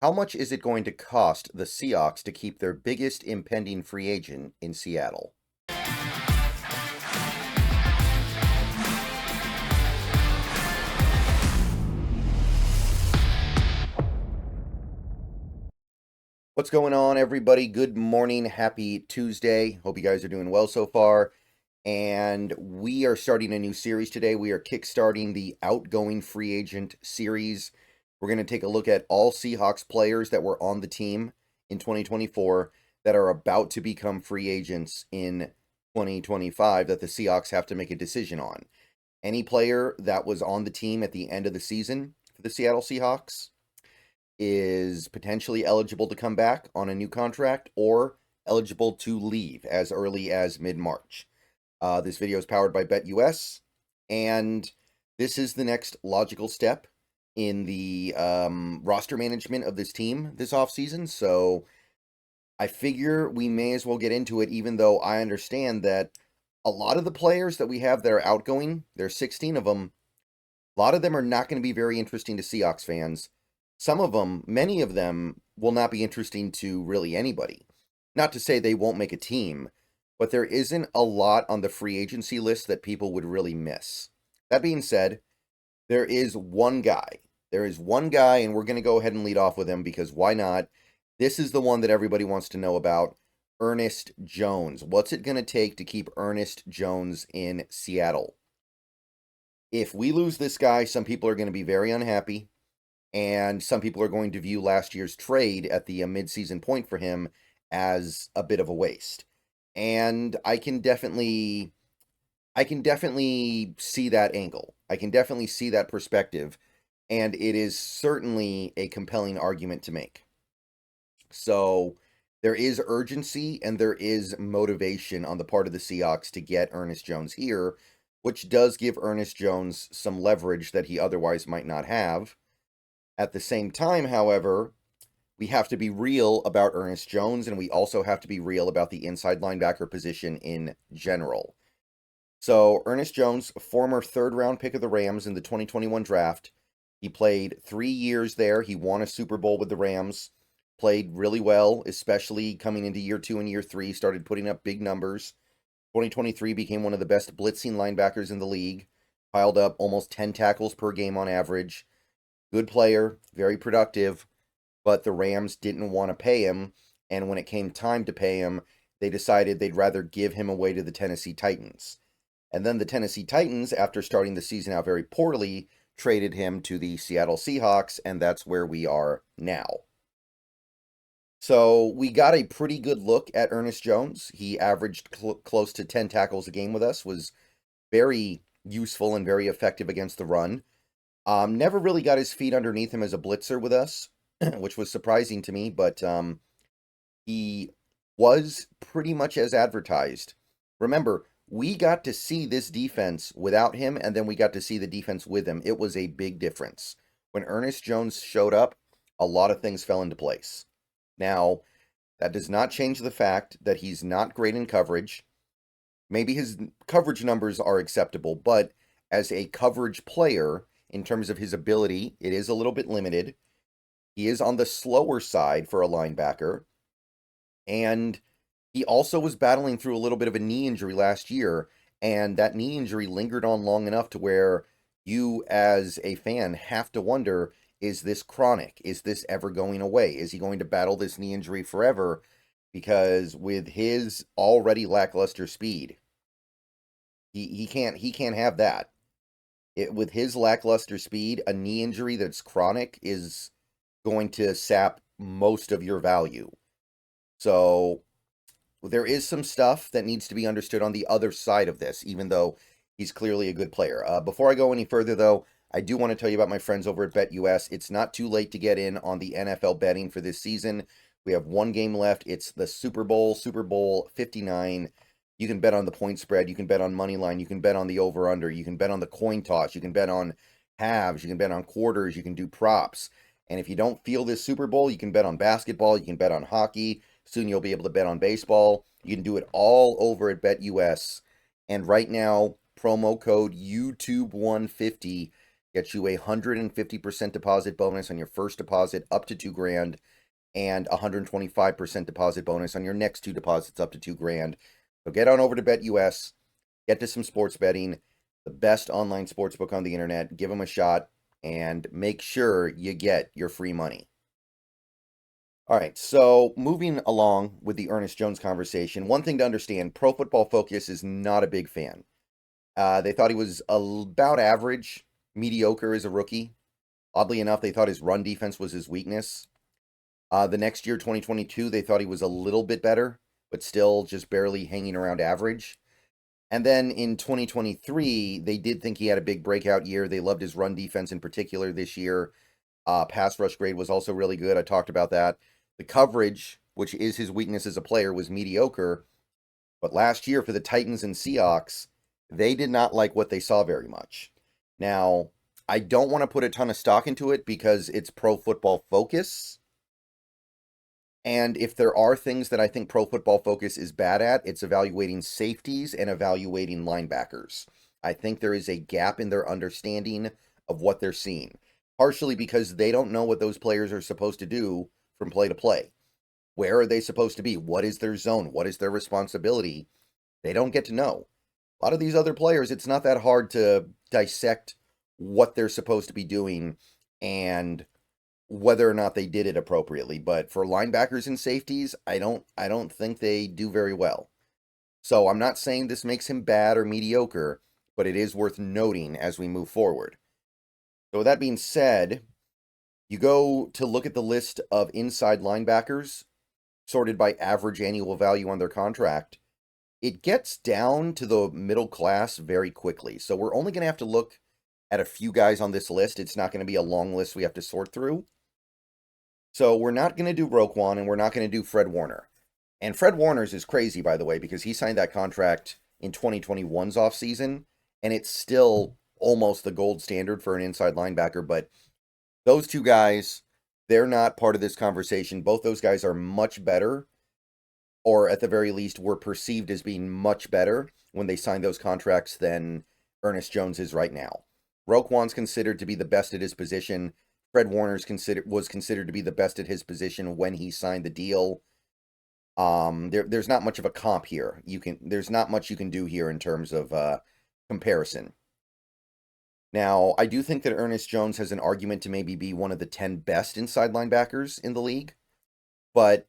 How much is it going to cost the Seahawks to keep their biggest impending free agent in Seattle? What's going on, everybody? Good morning. Happy Tuesday. Hope you guys are doing well so far. And we are starting a new series today. We are kickstarting the Outgoing Free Agent series. We're going to take a look at all Seahawks players that were on the team in 2024 that are about to become free agents in 2025 that the Seahawks have to make a decision on. Any player that was on the team at the end of the season for the Seattle Seahawks is potentially eligible to come back on a new contract or eligible to leave as early as mid-March. This video is powered by BetUS, and this is the next logical step in the roster management of this team this offseason. So I figure we may as well get into it, even though I understand that a lot of the players that we have that are outgoing, there's 16 of them, a lot of them are not going to be very interesting to Seahawks fans. Some of them, many of them, will not be interesting to really anybody. Not to say they won't make a team, but there isn't a lot on the free agency list that people would really miss. That being said, there is one guy. There is one guy, and we're going to go ahead and lead off with him because why not? This is the one that everybody wants to know about. Ernest Jones. What's it going to take to keep Ernest Jones in Seattle? If we lose this guy, some people are going to be very unhappy. And some people are going to view last year's trade at the midseason point for him as a bit of a waste. And I can definitely see that angle. I can definitely see that perspective. And it is certainly a compelling argument to make. So there is urgency and there is motivation on the part of the Seahawks to get Ernest Jones here, which does give Ernest Jones some leverage that he otherwise might not have. At the same time, however, we have to be real about Ernest Jones, and we also have to be real about the inside linebacker position in general. So, Ernest Jones, former third-round pick of the Rams in the 2021 draft. He played 3 years there. He won a Super Bowl with the Rams, played really well, especially coming into year 2 and year 3, started putting up big numbers. 2023 became one of the best blitzing linebackers in the league, piled up almost 10 tackles per game on average. Good player, very productive, but the Rams didn't want to pay him, and when it came time to pay him, they decided they'd rather give him away to the Tennessee Titans. And then the Tennessee Titans, after starting the season out very poorly, traded him to the Seattle Seahawks, and that's where we are now. So we got a pretty good look at Ernest Jones. He averaged close to 10 tackles a game with us, was very useful and very effective against the run. Never really got his feet underneath him as a blitzer with us, which was surprising to me, but he was pretty much as advertised. Remember, we got to see this defense without him, and then we got to see the defense with him. It was a big difference. When Ernest Jones showed up, a lot of things fell into place. Now, that does not change the fact that he's not great in coverage. Maybe his coverage numbers are acceptable, but as a coverage player, in terms of his ability, it is a little bit limited. He is on the slower side for a linebacker. And he also was battling through a little bit of a knee injury last year. And that knee injury lingered on long enough to where you, as a fan, have to wonder, is this chronic? Is this ever going away? Is he going to battle this knee injury forever? Because with his already lackluster speed, he can't have that. With his lackluster speed, a knee injury that's chronic is going to sap most of your value. So there is some stuff that needs to be understood on the other side of this, even though he's clearly a good player. Before I go any further, though, I do want to tell you about my friends over at BetUS. It's not too late to get in on the NFL betting for this season. We have one game left. It's the Super Bowl 59. You can bet on the point spread. You can bet on money line. You can bet on the over-under. You can bet on the coin toss. You can bet on halves. You can bet on quarters. You can do props. And if you don't feel this Super Bowl, you can bet on basketball. You can bet on hockey. Soon you'll be able to bet on baseball. You can do it all over at BetUS. And right now, promo code YouTube150 Gets you a 150% deposit bonus on your first deposit up to $2,000, and 125% deposit bonus on your next two deposits up to $2,000. So get on over to BetUS, get to some sports betting, the best online sportsbook on the internet. Give them a shot and make sure you get your free money. All right, so moving along with the Ernest Jones conversation, one thing to understand, Pro Football Focus is not a big fan. They thought he was about average, mediocre as a rookie. Oddly enough, they thought his run defense was his weakness. The next year, 2022, they thought he was a little bit better, but still just barely hanging around average. And then in 2023, they did think he had a big breakout year. They loved his run defense in particular this year. Pass rush grade was also really good. I talked about that. The coverage, which is his weakness as a player, was mediocre. But last year for the Titans and Seahawks, they did not like what they saw very much. Now, I don't want to put a ton of stock into it because it's Pro Football Focus. And if there are things that I think Pro Football Focus is bad at, it's evaluating safeties and evaluating linebackers. I think there is a gap in their understanding of what they're seeing, partially because they don't know what those players are supposed to do from play to play. Where are they supposed to be? What is their zone? What is their responsibility? They don't get to know. A lot of these other players, it's not that hard to dissect what they're supposed to be doing and whether or not they did it appropriately. But for linebackers and safeties, I don't think they do very well. So I'm not saying this makes him bad or mediocre, but it is worth noting as we move forward. So with that being said, you go to look at the list of inside linebackers sorted by average annual value on their contract. It gets down to the middle class very quickly. So we're only going to have to look at a few guys on this list. It's not going to be a long list we have to sort through. So we're not going to do Roquan and we're not going to do Fred Warner. And Fred Warner's is crazy, by the way, because he signed that contract in 2021's offseason, and it's still almost the gold standard for an inside linebacker. But those two guys, they're not part of this conversation. Both those guys are much better, or at the very least were perceived as being much better when they signed those contracts than Ernest Jones is right now. Roquan's considered to be the best at his position. Fred Warner's was considered to be the best at his position when he signed the deal. There's not much of a comp here. There's not much you can do here in terms of comparison. Now, I do think that Ernest Jones has an argument to maybe be one of the 10 best inside linebackers in the league, but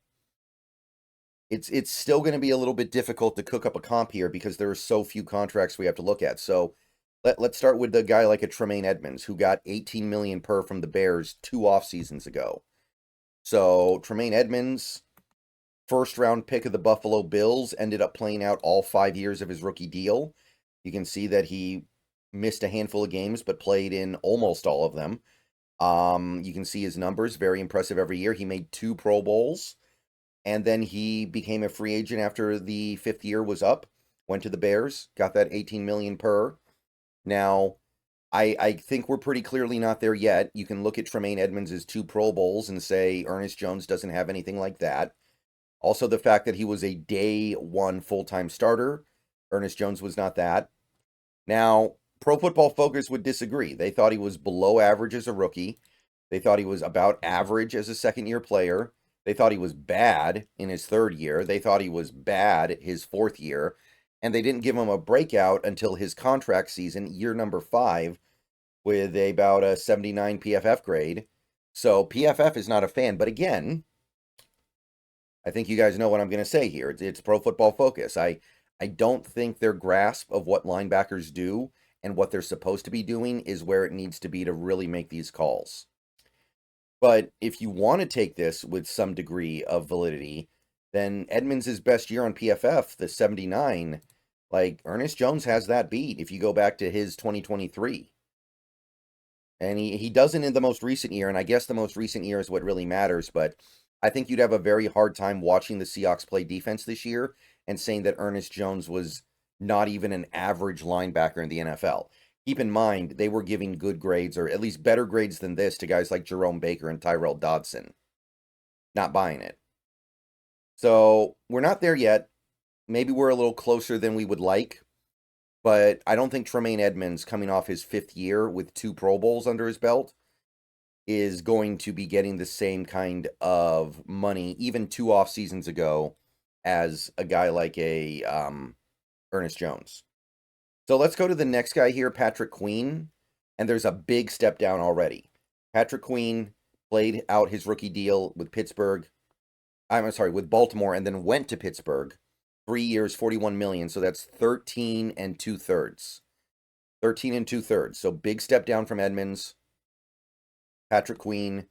it's still going to be a little bit difficult to cook up a comp here because there are so few contracts we have to look at. So let's start with the guy like a Tremaine Edmonds, who got $18 million per from the Bears 2 off seasons ago. So Tremaine Edmonds, first round pick of the Buffalo Bills, ended up playing out all 5 years of his rookie deal. You can see that he missed a handful of games, but played in almost all of them. You can see his numbers, very impressive every year. He made 2 Pro Bowls, and then he became a free agent after the 5th year was up, went to the Bears, got that $18 million per. Now, I think we're pretty clearly not there yet. You can look at Tremaine Edmonds' 2 Pro Bowls and say Ernest Jones doesn't have anything like that. Also, the fact that he was a day 1 full-time starter, Ernest Jones was not that. Now, Pro Football Focus would disagree. They thought he was below average as a rookie. They thought he was about average as a second-year player. They thought he was bad in his 3rd year. They thought he was bad his 4th year. And they didn't give him a breakout until his contract season, year number 5, with about a 79 PFF grade. So PFF is not a fan. But again, I think you guys know what I'm going to say here. It's Pro Football Focus. I don't think their grasp of what linebackers do and what they're supposed to be doing is where it needs to be to really make these calls. But if you want to take this with some degree of validity, then Edmonds' best year on PFF, the 79, like Ernest Jones has that beat if you go back to his 2023. And he doesn't in the most recent year, and I guess the most recent year is what really matters, but I think you'd have a very hard time watching the Seahawks play defense this year and saying that Ernest Jones was not even an average linebacker in the NFL. Keep in mind, they were giving good grades, or at least better grades than this, to guys like Jerome Baker and Tyrell Dodson. Not buying it. So we're not there yet. Maybe we're a little closer than we would like. But I don't think Tremaine Edmunds, coming off his 5th year with 2 Pro Bowls under his belt, is going to be getting the same kind of money, even 2 off seasons ago, as a guy like a Ernest Jones. So let's go to the next guy here, Patrick Queen. And there's a big step down already. Patrick Queen played out his rookie deal with with Baltimore, and then went to Pittsburgh. 3 years, 41 million. So that's 13 and 2/3. 13 and 2/3. So big step down from Edmunds. Patrick Queen,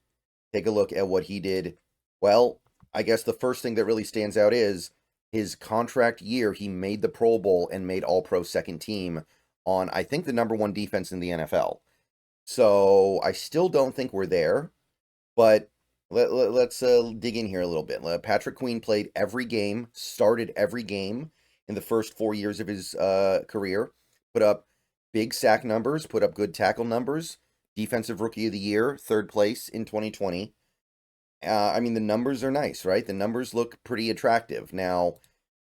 take a look at what he did. Well, I guess the first thing that really stands out is his contract year. He made the Pro Bowl and made All-Pro second team on, I think, the #1 defense in the NFL. So I still don't think we're there, but let's dig in here a little bit. Patrick Queen played every game, started every game in the first 4 years of his career, put up big sack numbers, put up good tackle numbers, Defensive Rookie of the Year, 3rd place in 2020. I mean, the numbers are nice, right? The numbers look pretty attractive. Now,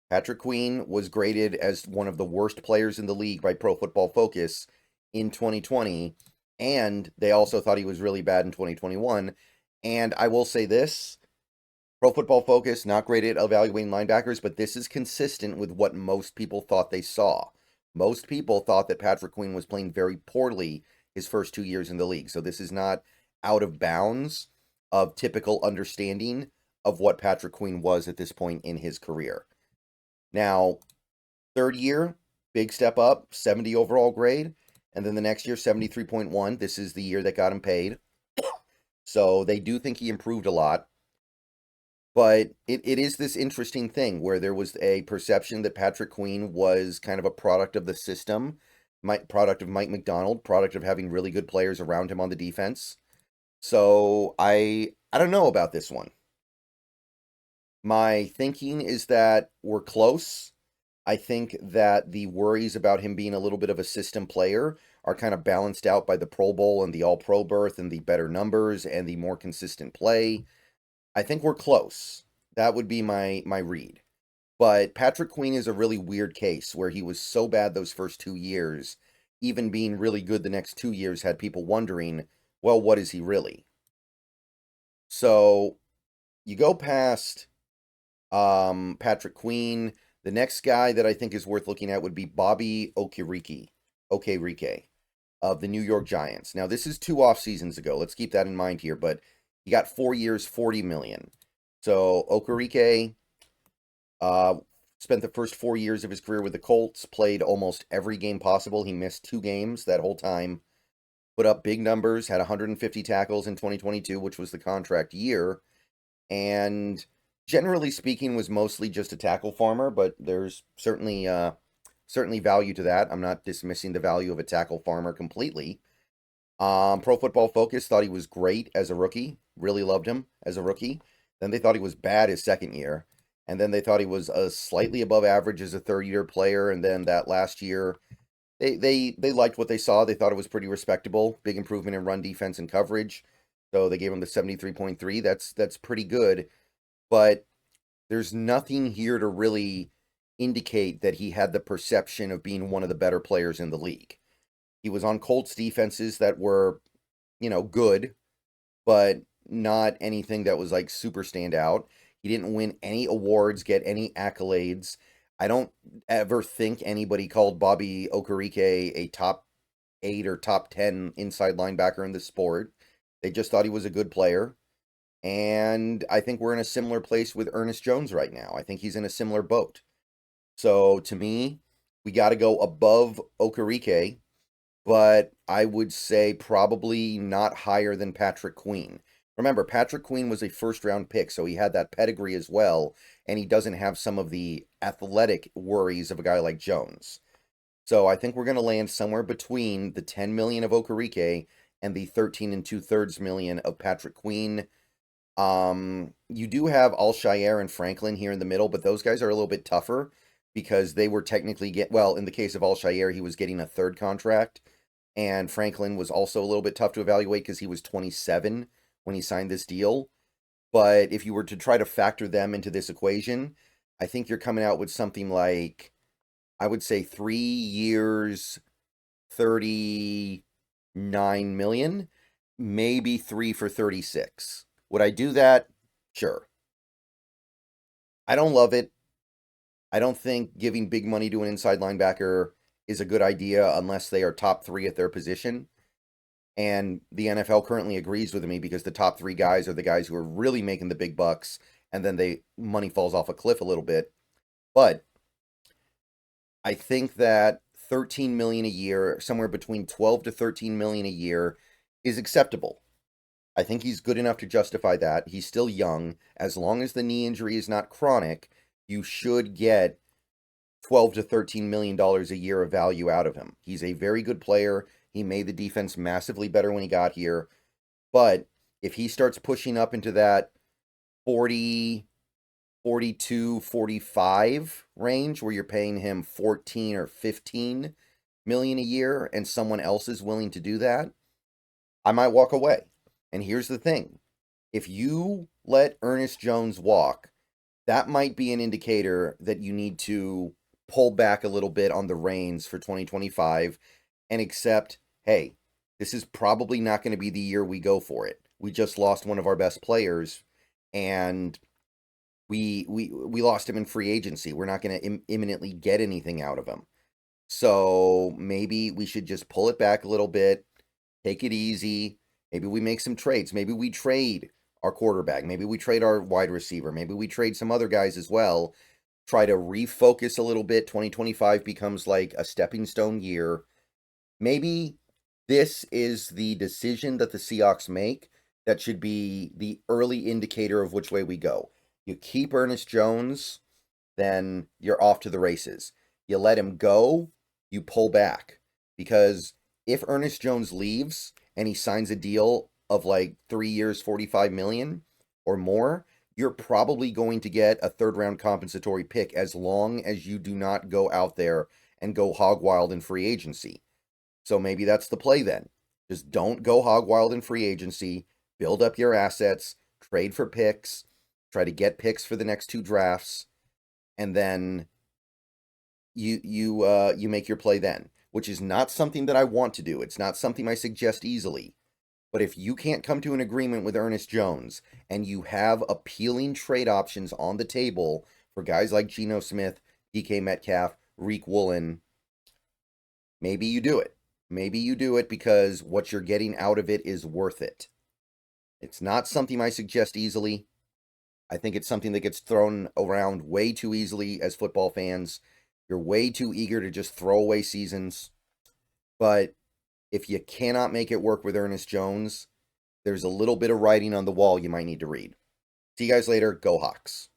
Patrick Queen was graded as one of the worst players in the league by Pro Football Focus in 2020, and they also thought he was really bad in 2021. And I will say this, Pro Football Focus, not great at evaluating linebackers, but this is consistent with what most people thought they saw. Most people thought that Patrick Queen was playing very poorly his first 2 years in the league. So this is not out of bounds of typical understanding of what Patrick Queen was at this point in his career. Now, 3rd year, big step up, 70 overall grade. And then the next year, 73.1. This is the year that got him paid. So they do think he improved a lot. But it is this interesting thing where there was a perception that Patrick Queen was kind of a product of the system, product of Mike McDonald, product of having really good players around him on the defense. So I don't know about this one. My thinking is that we're close. I think that the worries about him being a little bit of a system player are kind of balanced out by the Pro Bowl and the All-Pro berth and the better numbers and the more consistent play. I think we're close. That would be my read. But Patrick Queen is a really weird case where he was so bad those first 2 years, even being really good the next 2 years had people wondering, well, what is he really? So you go past Patrick Queen. The next guy that I think is worth looking at would be Bobby Okereke of the New York Giants. Now, this is 2 off seasons ago. Let's keep that in mind here, but he got 4 years, 40 million. So Okereke spent the first 4 years of his career with the Colts, played almost every game possible. He missed 2 games that whole time, put up big numbers, had 150 tackles in 2022, which was the contract year, and generally speaking was mostly just a tackle farmer, but there's certainly value to that. I'm not dismissing the value of a tackle farmer completely. Pro Football Focus thought he was great as a rookie, really loved him as a rookie. Then they thought he was bad his 2nd year, and then they thought he was slightly above average as a 3rd-year player, and then that last year, they liked what they saw. They thought it was pretty respectable, big improvement in run defense and coverage, so they gave him the 73.3. That's pretty good, but there's nothing here to really indicate that he had the perception of being one of the better players in the league. He was on Colts defenses that were, good, but not anything that was like super standout. He didn't win any awards, get any accolades. I don't ever think anybody called Bobby Okereke a top 8 or top 10 inside linebacker in the sport. They just thought he was a good player. And I think we're in a similar place with Ernest Jones right now. I think he's in a similar boat. So to me, we got to go above Okereke, but I would say probably not higher than Patrick Queen. Remember, Patrick Queen was a 1st-round pick, so he had that pedigree as well, and he doesn't have some of the athletic worries of a guy like Jones. So I think we're going to land somewhere between the 10 million of Okereke and the 13 and 2/3 million of Patrick Queen. You do have Alshire and Franklin here in the middle, but those guys are a little bit tougher because they were technically in the case of Alshire, he was getting a 3rd contract, and Franklin was also a little bit tough to evaluate because he was 27 when he signed this deal. But if you were to try to factor them into this equation, I think you're coming out with something like I would say 3 years, 39 million, maybe 3 for 36. Would I do that? Sure. I don't love it. I don't think giving big money to an inside linebacker is a good idea unless they are top three at their position. And the NFL currently agrees with me because the top three guys are the guys who are really making the big bucks, and then money falls off a cliff a little bit. But I think that 13 million a year, somewhere between 12 to 13 million a year, is acceptable. I think he's good enough to justify that. He's still young. As long as the knee injury is not chronic, you should get 12 to 13 million dollars a year of value out of him. He's a very good player. He made the defense massively better when he got here. But if he starts pushing up into that 40, 42, 45 range where you're paying him 14 or 15 million a year and someone else is willing to do that, I might walk away. And here's the thing. If you let Ernest Jones walk, that might be an indicator that you need to pull back a little bit on the reins for 2025 and accept, hey, this is probably not going to be the year we go for it. We just lost one of our best players, and we lost him in free agency. We're not going to imminently get anything out of him. So maybe we should just pull it back a little bit, take it easy. Maybe we make some trades. Maybe we trade our quarterback. Maybe we trade our wide receiver. Maybe we trade some other guys as well. Try to refocus a little bit. 2025 becomes like a stepping stone year. Maybe this is the decision that the Seahawks make that should be the early indicator of which way we go. You keep Ernest Jones, then you're off to the races. You let him go, you pull back. Because if Ernest Jones leaves and he signs a deal of like 3 years, 45 million or more, you're probably going to get a third round compensatory pick as long as you do not go out there and go hog wild in free agency. So maybe that's the play then. Just don't go hog wild in free agency, build up your assets, trade for picks, try to get picks for the next 2 drafts, and then you make your play then, which is not something that I want to do. It's not something I suggest easily. But if you can't come to an agreement with Ernest Jones and you have appealing trade options on the table for guys like Geno Smith, DK Metcalf, Reek Woolen, maybe you do it. Maybe you do it because what you're getting out of it is worth it. It's not something I suggest easily. I think it's something that gets thrown around way too easily as football fans. You're way too eager to just throw away seasons. But if you cannot make it work with Ernest Jones, there's a little bit of writing on the wall you might need to read. See you guys later. Go Hawks.